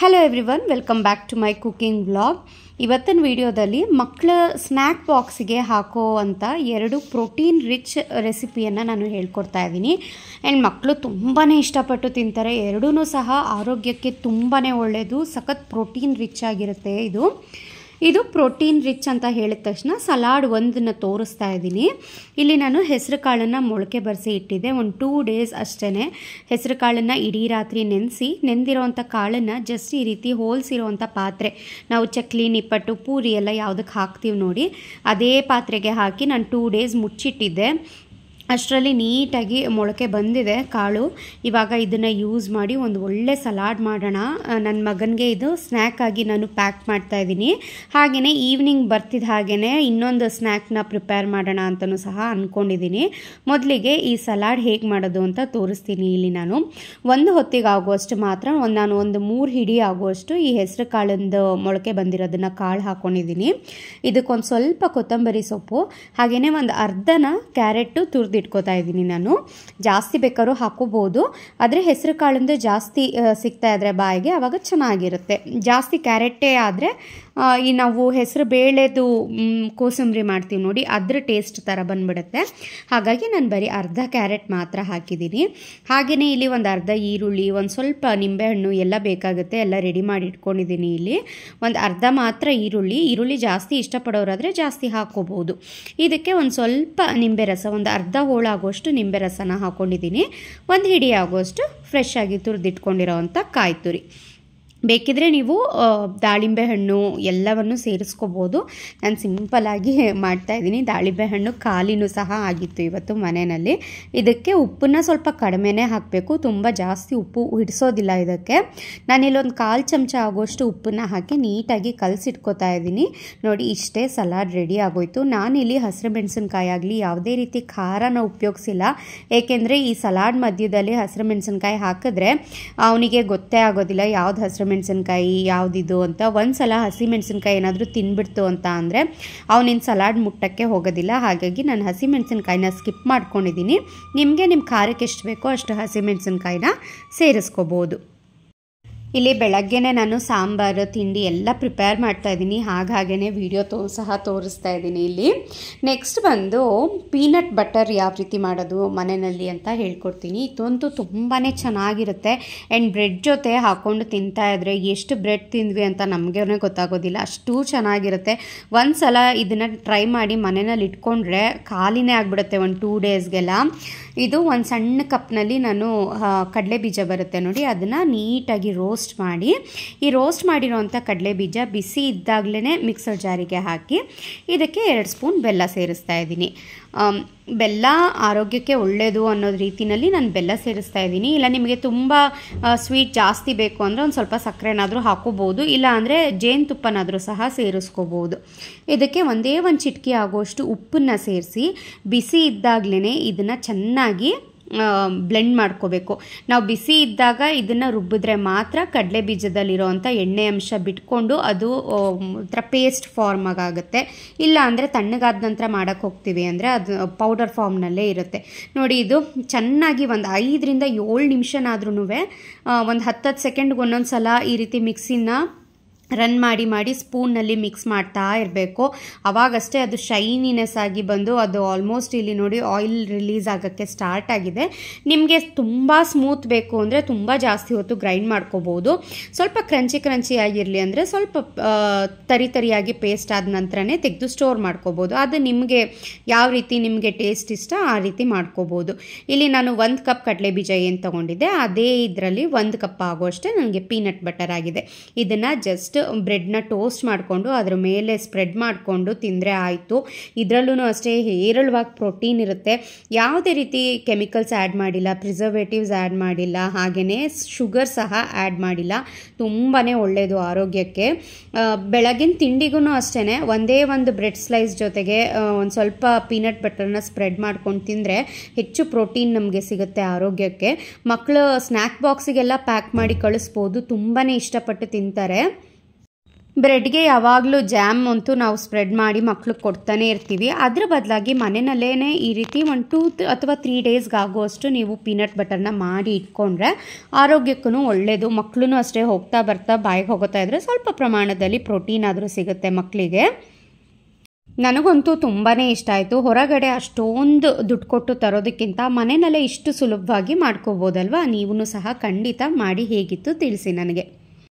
Hello everyone, welcome back to my cooking vlog. ಇವತ್ತಿನ ವಿಡಿಯೋದಲ್ಲಿ ಮಕ್ಕಳ ಸ್ನ್ಯಾಕ್ ಬಾಕ್ಸಿಗೆ ಹಾಕುವಂಥ 2 ಪ್ರೋಟೀನ್ ರಿಚ್ ರೆಸಿಪಿಯನ್ನು ನಾನು ಹೇಳ್ಕೊಡ್ತಾ ಇದ್ದೀನಿ. ಆ್ಯಂಡ್ ಮಕ್ಕಳು ತುಂಬಾ ಇಷ್ಟಪಟ್ಟು ತಿಂತಾರೆ. ಎರಡೂ ಸಹ ಆರೋಗ್ಯಕ್ಕೆ ತುಂಬಾ ಒಳ್ಳೆಯದು. ಸಖತ್ ಪ್ರೋಟೀನ್ ರಿಚ್ ಆಗಿರುತ್ತೆ. ಇದು ಪ್ರೋಟೀನ್ ರಿಚ್ ಅಂತ ಹೇಳಿದ ತಕ್ಷಣ ಸಲಾಡ್ ಒಂದನ್ನು ತೋರಿಸ್ತಾ ಇದ್ದೀನಿ. ಇಲ್ಲಿ ನಾನು ಹೆಸರು ಕಾಳನ್ನು ಮೊಳಕೆ ಬರೆಸಿ ಇಟ್ಟಿದ್ದೆ. ಒಂದು 2 ಡೇಸ್ ಅಷ್ಟೇ. ಹೆಸರು ಕಾಳನ್ನು ಇಡೀ ರಾತ್ರಿ ನೆಂದಿರೋವಂಥ ಕಾಳನ್ನು ಜಸ್ಟ್ ಈ ರೀತಿ ಹೋಲ್ಸಿರೋವಂಥ ಪಾತ್ರೆ, ನಾವು ಚಕ್ಲಿ, ನಿಪ್ಪಟ್ಟು, ಪೂರಿ ಎಲ್ಲ ಯಾವುದಕ್ಕೆ ಹಾಕ್ತೀವಿ ನೋಡಿ, ಅದೇ ಪಾತ್ರೆಗೆ ಹಾಕಿ ನಾನು 2 ಡೇಸ್ ಮುಚ್ಚಿಟ್ಟಿದ್ದೆ. ಅಷ್ಟರಲ್ಲಿ ನೀಟಾಗಿ ಮೊಳಕೆ ಬಂದಿದೆ ಕಾಳು. ಇವಾಗ ಇದನ್ನು ಯೂಸ್ ಮಾಡಿ ಒಂದು ಒಳ್ಳೆ ಸಲಾಡ್ ಮಾಡೋಣ. ನನ್ನ ಮಗನಿಗೆ ಇದು ಸ್ನ್ಯಾಕ್ ಆಗಿ ನಾನು ಪ್ಯಾಕ್ ಮಾಡ್ತಾಯಿದ್ದೀನಿ. ಹಾಗೆಯೇ ಈವ್ನಿಂಗ್ ಬರ್ತಿದ್ದ ಹಾಗೆಯೇ ಇನ್ನೊಂದು ಸ್ನ್ಯಾಕ್ನ ಪ್ರಿಪೇರ್ ಮಾಡೋಣ ಅಂತಲೂ ಸಹ ಅಂದ್ಕೊಂಡಿದ್ದೀನಿ. ಮೊದಲಿಗೆ ಈ ಸಲಾಡ್ ಹೇಗೆ ಮಾಡೋದು ಅಂತ ತೋರಿಸ್ತೀನಿ. ಇಲ್ಲಿ ನಾನು ಒಂದು ಹೊತ್ತಿಗೆ ಆಗುವಷ್ಟು ಮಾತ್ರ ನಾನು ಒಂದು 3 ಹಿಡಿ ಆಗುವಷ್ಟು ಈ ಹೆಸರು ಕಾಳಿಂದು ಮೊಳಕೆ ಬಂದಿರೋದನ್ನು ಕಾಳು ಹಾಕ್ಕೊಂಡಿದ್ದೀನಿ. ಇದಕ್ಕೊಂದು ಸ್ವಲ್ಪ ಕೊತ್ತಂಬರಿ ಸೊಪ್ಪು, ಹಾಗೆಯೇ ಒಂದು ಅರ್ಧನ ಕ್ಯಾರೆಟು ಇಟ್ಕೋತಾ ಇದ್ದೀನಿ. ನಾನು ಜಾಸ್ತಿ ಬೇಕಾದ್ರೂ ಹಾಕೋಬಹುದು, ಆದರೆ ಹೆಸರು ಕಾಳಿಂದ ಜಾಸ್ತಿ ಸಿಗ್ತಾ ಇದ್ರೆ ಬಾಯಿಗೆ ಆವಾಗ ಚೆನ್ನಾಗಿರುತ್ತೆ. ಜಾಸ್ತಿ ಕ್ಯಾರೆಟೇ ಆದರೆ ಈ ನಾವು ಹೆಸರು ಬೇಳೆದು ಕೋಸಂಬರಿ ಮಾಡ್ತೀವಿ ನೋಡಿ, ಅದ್ರ ಟೇಸ್ಟ್ ಥರ ಬಂದ್ಬಿಡುತ್ತೆ. ಹಾಗಾಗಿ ನಾನು ಬರೀ ಅರ್ಧ ಕ್ಯಾರೆಟ್ ಮಾತ್ರ ಹಾಕಿದ್ದೀನಿ. ಹಾಗೆಯೇ ಇಲ್ಲಿ ಒಂದು ಅರ್ಧ ಈರುಳ್ಳಿ, ಒಂದು ಸ್ವಲ್ಪ ನಿಂಬೆಹಣ್ಣು ಎಲ್ಲ ಬೇಕಾಗುತ್ತೆ, ಎಲ್ಲ ರೆಡಿ ಮಾಡಿ ಇಟ್ಕೊಂಡಿದ್ದೀನಿ. ಇಲ್ಲಿ ಒಂದು ಅರ್ಧ ಮಾತ್ರ ಈರುಳ್ಳಿ ಜಾಸ್ತಿ ಇಷ್ಟಪಡೋರಾದರೆ ಜಾಸ್ತಿ ಹಾಕೋಬಹುದು. ಇದಕ್ಕೆ ಒಂದು ಸ್ವಲ್ಪ ನಿಂಬೆ ರಸ, ಒಂದು ಅರ್ಧ ಹೋಳಾಗುವಷ್ಟು ನಿಂಬೆ ರಸನ ಹಾಕ್ಕೊಂಡಿದ್ದೀನಿ. ಒಂದು ಹಿಡಿ ಆಗುವಷ್ಟು ಫ್ರೆಶ್ ಆಗಿ ತುರಿದಿಟ್ಕೊಂಡಿರೋವಂಥ ಕಾಯಿ ತುರಿ. ಬೇಕಿದ್ರೆ ನೀವು ದಾಳಿಂಬೆ ಹಣ್ಣು ಎಲ್ಲವನ್ನು ಸೇರಿಸ್ಕೋಬೋದು. ನಾನು ಸಿಂಪಲಾಗಿ ಮಾಡ್ತಾಯಿದ್ದೀನಿ. ದಾಳಿಂಬೆ ಹಣ್ಣು ಖಾಲಿನೂ ಸಹ ಆಗಿತ್ತು ಇವತ್ತು ಮನೆಯಲ್ಲಿ. ಇದಕ್ಕೆ ಉಪ್ಪನ್ನ ಸ್ವಲ್ಪ ಕಡಿಮೆನೇ ಹಾಕಬೇಕು, ತುಂಬ ಜಾಸ್ತಿ ಉಪ್ಪು ಹಿಡಿಸೋದಿಲ್ಲ ಇದಕ್ಕೆ. ನಾನಿಲ್ಲೊಂದು 1/4 ಚಮಚ ಆಗೋಷ್ಟು ಉಪ್ಪನ್ನು ಹಾಕಿ ನೀಟಾಗಿ ಕಲಸಿಟ್ಕೋತಾ ಇದ್ದೀನಿ. ನೋಡಿ, ಇಷ್ಟೇ ಸಲಾಡ್ ರೆಡಿ ಆಗೋಯ್ತು. ನಾನಿಲ್ಲಿ ಹಸಿರು ಮೆಣಸಿನ್ಕಾಯಿ ಆಗಲಿ ಯಾವುದೇ ರೀತಿ ಖಾರನ ಉಪಯೋಗಿಸಿಲ್ಲ. ಏಕೆಂದರೆ ಈ ಸಲಾಡ್ ಮಧ್ಯದಲ್ಲಿ ಹಸಿರು ಮೆಣಸಿನ್ಕಾಯಿ ಹಾಕಿದ್ರೆ ಅವನಿಗೆ ಗೊತ್ತೇ ಆಗೋದಿಲ್ಲ ಯಾವ್ದು ಹಸಿರು ಮೆಣಸಿನ್ಕಾಯಿ ಯಾವುದಿದು ಅಂತ. ಒಂದ್ಸಲ ಹಸಿ ಮೆಣಸಿನ್ಕಾಯಿ ಏನಾದರೂ ತಿನ್ಬಿಡ್ತು ಅಂತ ಅಂದರೆ ಅವನಿನ್ ಸಲಾಡ್ ಮುಟ್ಟಕ್ಕೆ ಹೋಗೋದಿಲ್ಲ. ಹಾಗಾಗಿ ನಾನು ಹಸಿ ಮೆಣಸಿನ್ಕಾಯಿನ ಸ್ಕಿಪ್ ಮಾಡ್ಕೊಂಡಿದ್ದೀನಿ. ನಿಮಗೆ ನಿಮ್ಮ ಖಾರಕ್ಕೆ ಎಷ್ಟು ಬೇಕೋ ಅಷ್ಟು ಹಸಿ ಮೆಣಸಿನ್ಕಾಯಿನ ಸೇರಿಸ್ಕೋಬೋದು. ಇಲ್ಲಿ ಬೆಳಗ್ಗೆನೇ ನಾನು ಸಾಂಬಾರು ತಿಂಡಿ ಎಲ್ಲ ಪ್ರಿಪೇರ್ ಮಾಡ್ತಾ ಇದ್ದೀನಿ. ಹಾಗೇ ವಿಡಿಯೋ ಸಹ ತೋರಿಸ್ತಾ ಇದ್ದೀನಿ. ಇಲ್ಲಿ ನೆಕ್ಸ್ಟ್ ಬಂದು ಪೀನಟ್ ಬಟರ್ ಯಾವ ರೀತಿ ಮಾಡೋದು ಮನೆಯಲ್ಲಿ ಅಂತ ಹೇಳ್ಕೊಡ್ತೀನಿ. ಇದಂತೂ ತುಂಬಾ ಚೆನ್ನಾಗಿರುತ್ತೆ. ಆ್ಯಂಡ್ ಬ್ರೆಡ್ ಜೊತೆ ಹಾಕ್ಕೊಂಡು ತಿಂತಾ ಇದ್ರೆ ಎಷ್ಟು ಬ್ರೆಡ್ ತಿಂದ್ವಿ ಅಂತ ನಮಗೇ ಗೊತ್ತಾಗೋದಿಲ್ಲ, ಅಷ್ಟು ಚೆನ್ನಾಗಿರುತ್ತೆ. ಒಂದು ಸಲ ಇದನ್ನು ಟ್ರೈ ಮಾಡಿ ಮನೆಯಲ್ಲಿ ಇಟ್ಕೊಂಡ್ರೆ ಖಾಲಿನೇ ಆಗಿಬಿಡುತ್ತೆ ಒಂದು 2 ಡೇಸ್ಗೆಲ್ಲ. ಇದು ಒಂದು ಸಣ್ಣ ಕಪ್ನಲ್ಲಿ ನಾನು ಕಡಲೆ ಬೀಜ ಬರುತ್ತೆ ನೋಡಿ, ಅದನ್ನು ನೀಟಾಗಿ ರೋಸ್ಟ್ ಮಾಡಿ, ಈ ರೋಸ್ಟ್ ಮಾಡಿರೋವಂಥ ಕಡಲೆ ಬೀಜ ಬಿಸಿ ಇದ್ದಾಗಲೇ ಮಿಕ್ಸರ್ ಜಾರಿಗೆ ಹಾಕಿ ಇದಕ್ಕೆ 2 ಸ್ಪೂನ್ ಬೆಲ್ಲ ಸೇರಿಸ್ತಾ ಇದ್ದೀನಿ. ಬೆಲ್ಲ ಆರೋಗ್ಯಕ್ಕೆ ಒಳ್ಳೆಯದು ಅನ್ನೋದು ರೀತಿಯಲ್ಲಿ ನಾನು ಬೆಲ್ಲ ಸೇರಿಸ್ತಾ ಇದ್ದೀನಿ. ಇಲ್ಲ ನಿಮಗೆ ತುಂಬ ಸ್ವೀಟ್ ಜಾಸ್ತಿ ಬೇಕು ಅಂದರೆ ಒಂದು ಸ್ವಲ್ಪ ಸಕ್ಕರೆನಾದರೂ ಹಾಕೋಬೋದು, ಇಲ್ಲ ಅಂದರೆ ಜೇನುತುಪ್ಪನಾದರೂ ಸಹ ಸೇರಿಸ್ಕೋಬೋದು. ಇದಕ್ಕೆ ಒಂದೇ ಒಂದು ಚಿಟಿಕೆ ಆಗುವಷ್ಟು ಉಪ್ಪನ್ನು ಸೇರಿಸಿ ಬಿಸಿ ಇದ್ದಾಗಲೇ ಇದನ್ನು ಚೆನ್ನಾಗಿ ಬ್ಲೆಂಡ್ ಮಾಡ್ಕೋಬೇಕು. ನಾವು ಬಿಸಿ ಇದ್ದಾಗ ಇದನ್ನು ರುಬ್ಬಿದ್ರೆ ಮಾತ್ರ ಕಡಲೆ ಬೀಜದಲ್ಲಿರೋವಂಥ ಎಣ್ಣೆ ಅಂಶ ಬಿಟ್ಕೊಂಡು ಅದು ಒಂಥರ ಪೇಸ್ಟ್ ಫಾರ್ಮ್ ಆಗುತ್ತೆ. ಇಲ್ಲ ಅಂದರೆ ತಣ್ಣಗಾದ ನಂತರ ಮಾಡೋಕ್ಕೆ ಹೋಗ್ತೀವಿ ಅಂದರೆ ಅದು ಪೌಡರ್ ಫಾರ್ಮ್ನಲ್ಲೇ ಇರುತ್ತೆ ನೋಡಿ. ಇದು ಚೆನ್ನಾಗಿ ಒಂದು 5ರಿಂದ 7 ನಿಮಿಷನಾದ್ರೂ ಒಂದು 10 ಸೆಕೆಂಡ್ಗೆ ಒಂದೊಂದು ಸಲ ಈ ರೀತಿ ಮಿಕ್ಸಿನ ರನ್ ಮಾಡಿ ಸ್ಪೂನ್ನಲ್ಲಿ ಮಿಕ್ಸ್ ಮಾಡ್ತಾ ಇರಬೇಕು. ಆವಾಗಷ್ಟೇ ಅದು ಶೈನಿನೆಸ್ ಆಗಿ ಬಂದು ಅದು ಆಲ್ಮೋಸ್ಟ್ ಇಲ್ಲಿ ನೋಡಿ ಆಯಿಲ್ ರಿಲೀಸ್ ಆಗೋಕ್ಕೆ ಸ್ಟಾರ್ಟ್ ಆಗಿದೆ. ನಿಮಗೆ ತುಂಬ ಸ್ಮೂತ್ ಬೇಕು ಅಂದರೆ ತುಂಬ ಜಾಸ್ತಿ ಹೊತ್ತು ಗ್ರೈಂಡ್ ಮಾಡ್ಕೋಬೋದು. ಸ್ವಲ್ಪ ಕ್ರಂಚಿ ಆಗಿರಲಿ ಅಂದರೆ ಸ್ವಲ್ಪ ತರಿಯಾಗಿ ಪೇಸ್ಟ್ ಆದ ನಂತರನೇ ತೆಗೆದು ಸ್ಟೋರ್ ಮಾಡ್ಕೋಬೋದು. ಅದು ನಿಮಗೆ ಯಾವ ರೀತಿ ನಿಮಗೆ ಟೇಸ್ಟ್ ಇಷ್ಟ ಆ ರೀತಿ ಮಾಡ್ಕೋಬೋದು. ಇಲ್ಲಿ ನಾನು 1 ಕಪ್ ಕಡಲೆ ಬೀಜ ಏನು ತೊಗೊಂಡಿದ್ದೆ ಅದೇ ಇದರಲ್ಲಿ 1 ಕಪ್ ಆಗುವಷ್ಟೇ ನನಗೆ ಪೀನಟ್ ಬಟರ್ ಆಗಿದೆ. ಇದನ್ನು ಜಸ್ಟ್ ಬ್ರೆಡ್ನ ಟೋಸ್ಟ್ ಮಾಡಿಕೊಂಡು ಅದ್ರ ಮೇಲೆ ಸ್ಪ್ರೆಡ್ ಮಾಡಿಕೊಂಡು ತಿಂದರೆ ಆಯಿತು. ಇದರಲ್ಲೂ ಅಷ್ಟೇ ಹೇರಳವಾಗಿ ಪ್ರೋಟೀನ್ ಇರುತ್ತೆ. ಯಾವುದೇ ರೀತಿ ಕೆಮಿಕಲ್ಸ್ ಆ್ಯಡ್ ಮಾಡಿಲ್ಲ, ಪ್ರಿಸರ್ವೇಟಿವ್ಸ್ ಆ್ಯಡ್ ಮಾಡಿಲ್ಲ, ಹಾಗೆಯೇ ಶುಗರ್ ಸಹ ಆ್ಯಡ್ ಮಾಡಿಲ್ಲ. ತುಂಬಾ ಒಳ್ಳೆಯದು ಆರೋಗ್ಯಕ್ಕೆ. ಬೆಳಗಿನ ತಿಂಡಿಗೂ ಅಷ್ಟೇ ಒಂದೇ ಒಂದು ಬ್ರೆಡ್ ಸ್ಲೈಸ್ ಜೊತೆಗೆ ಒಂದು ಸ್ವಲ್ಪ ಪೀನಟ್ ಬಟರ್ನ ಸ್ಪ್ರೆಡ್ ಮಾಡ್ಕೊಂಡು ತಿಂದರೆ ಹೆಚ್ಚು ಪ್ರೋಟೀನ್ ನಮಗೆ ಸಿಗುತ್ತೆ ಆರೋಗ್ಯಕ್ಕೆ. ಮಕ್ಕಳು ಸ್ನ್ಯಾಕ್ ಬಾಕ್ಸಿಗೆಲ್ಲ ಪ್ಯಾಕ್ ಮಾಡಿ ಕಳಿಸ್ಬೋದು, ತುಂಬಾ ಇಷ್ಟಪಟ್ಟು ತಿಂತಾರೆ. ಬ್ರೆಡ್ಗೆ ಯಾವಾಗಲೂ ಜಾಮ್ ಅಂತೂ ನಾವು ಸ್ಪ್ರೆಡ್ ಮಾಡಿ ಮಕ್ಳಿಗೆ ಕೊಡ್ತಾನೆ ಇರ್ತೀವಿ. ಅದರ ಬದಲಾಗಿ ಮನೆಯಲ್ಲೇ ಈ ರೀತಿ 1 2 ಅಥವಾ 3 ಡೇಸ್ಗೆ ಆಗುವಷ್ಟು ನೀವು ಪೀನಟ್ ಬಟರ್ನ ಮಾಡಿ ಇಟ್ಕೊಂಡ್ರೆ ಆರೋಗ್ಯಕ್ಕೂ ಒಳ್ಳೆಯದು. ಮಕ್ಕಳು ಅಷ್ಟೇ ಹೋಗ್ತಾ ಬರ್ತಾ ಬಾಯಿಗೆ ಹೋಗ್ತಾ ಇದ್ದರೆ ಸ್ವಲ್ಪ ಪ್ರಮಾಣದಲ್ಲಿ ಪ್ರೋಟೀನ್ ಆದರೂ ಸಿಗುತ್ತೆ ಮಕ್ಕಳಿಗೆ. ನನಗಂತೂ ತುಂಬಾ ಇಷ್ಟ ಆಯಿತು. ಹೊರಗಡೆ ಅಷ್ಟೊಂದು ದುಡ್ಡು ಕೊಟ್ಟು ತರೋದಕ್ಕಿಂತ ಮನೆಯಲ್ಲೇ ಇಷ್ಟು ಸುಲಭವಾಗಿ ಮಾಡ್ಕೋಬೋದಲ್ವ. ನೀವು ಸಹ ಖಂಡಿತ ಮಾಡಿ ಹೇಗಿತ್ತು ತಿಳಿಸಿ ನನಗೆ.